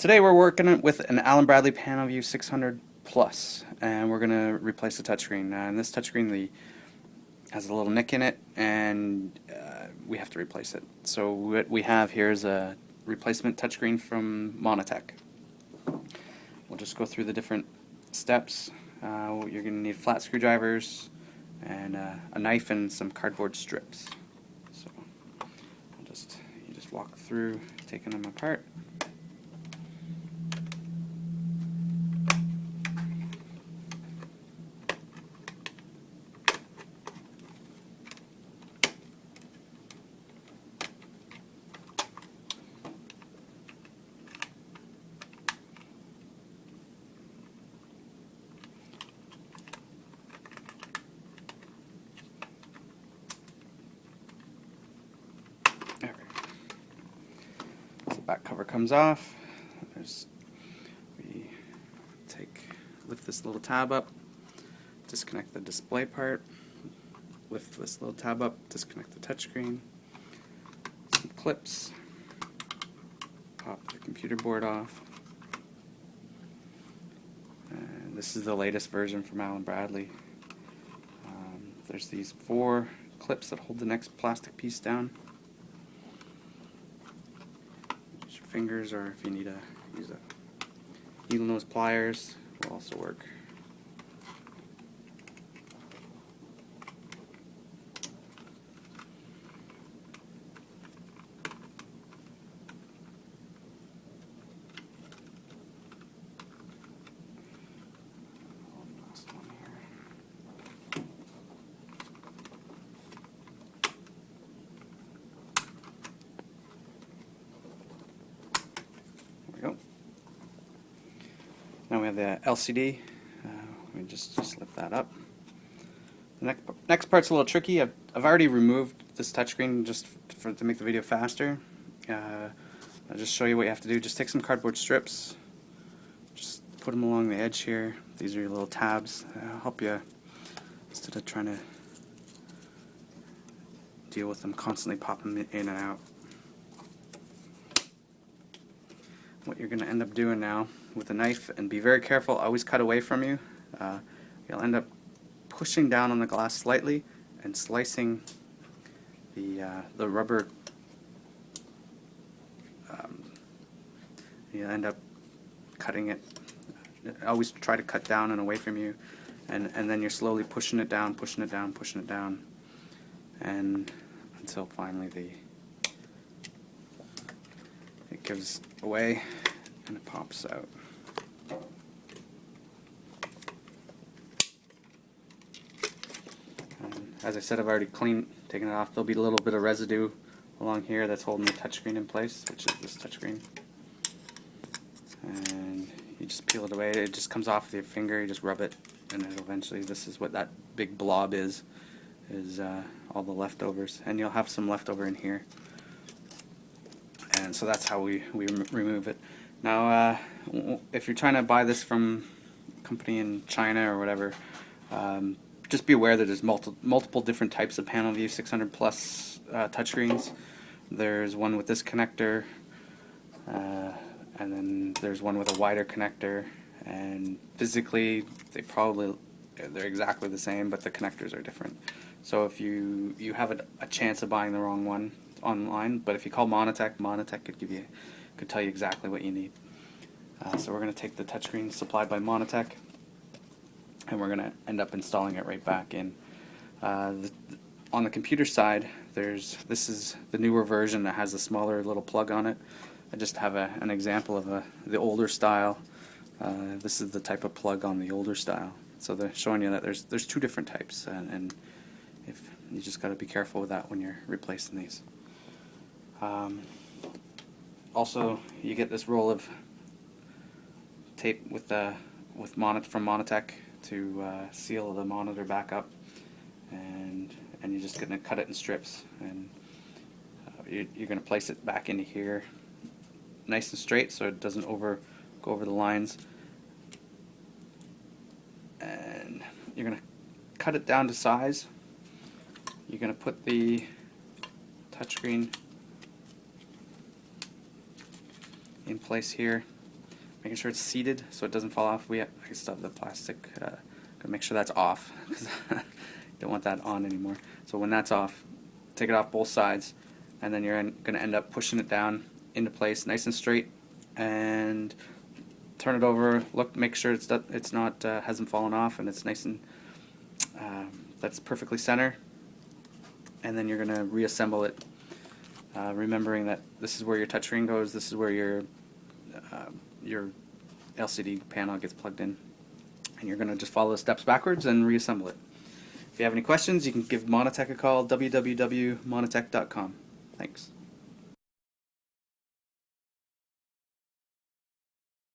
Today we're working with an Allen Bradley PanelView 600 Plus, and we're going to replace the touchscreen. And this touchscreen has a little nick in it, and we have to replace it. So what we have here is a replacement touchscreen from Monotech. We'll just go through the different steps. You're going to need flat screwdrivers and a knife and some cardboard strips. So you just walk through taking them apart. There we go. So the back cover comes off. We lift this little tab up, disconnect the display part, lift this little tab up, disconnect the touchscreen, some clips, pop the computer board off. And this is the latest version from Allen Bradley. There's these 4 clips that hold the next plastic piece down. Use your fingers, or if you need to use a needle nose pliers, will also work. Last one here. There we go. Now we have the LCD. We just lift that up. The next part's a little tricky. I've already removed this touchscreen just to make the video faster. I'll just show you what you have to do. Just take some cardboard strips, just put them along the edge here. These are your little tabs. Help you instead of trying to deal with them constantly popping in and out. What you're going to end up doing now with a knife, and be very careful, always cut away from you. You'll end up pushing down on the glass slightly and slicing the rubber. You'll end up cutting it. Always try to cut down and away from you, and then you're slowly pushing it down, pushing it down, pushing it down, and until finally it gives away and it pops out. As I said, I've already taken it off. There'll be a little bit of residue along here that's holding the touchscreen in place, which is this touchscreen. And you just peel it away. It just comes off with your finger. You just rub it, and it eventually, this is what that big blob is all the leftovers. And you'll have some leftover in here. And so that's how we remove it. Now, if you're trying to buy this from a company in China or whatever, just be aware that there's multiple different types of PanelView 600 Plus touchscreens. There's one with this connector, and then there's one with a wider connector. And physically, they're exactly the same, but the connectors are different. So if you have a chance of buying the wrong one online, but if you call Monotech could tell you exactly what you need. So we're going to take the touchscreen supplied by Monotech, and we're going to end up installing it right back in. On the computer side, this is the newer version that has a smaller little plug on it. I just have an example of the older style. This is the type of plug on the older style. So they're showing you that there's 2 different types, and if you just got to be careful with that when you're replacing these. Also, you get this roll of tape from Monotech to seal the monitor back up, and you're just going to cut it in strips, and you're going to place it back into here nice and straight so it doesn't go over the lines, and you're going to cut it down to size. You're going to put the touchscreen in place here, making sure it's seated so it doesn't fall off. I still have the plastic. Gotta make sure that's off because don't want that on anymore. So when that's off, take it off both sides, and then you're going to end up pushing it down into place, nice and straight, and turn it over. Look, make sure it's not hasn't fallen off, and it's nice and that's perfectly center. And then you're going to reassemble it, remembering that this is where your touchscreen goes. This is where your LCD panel gets plugged in, and you're going to just follow the steps backwards and reassemble it. If you have any questions, you can give Monotech a call, www.monotech.com. Thanks.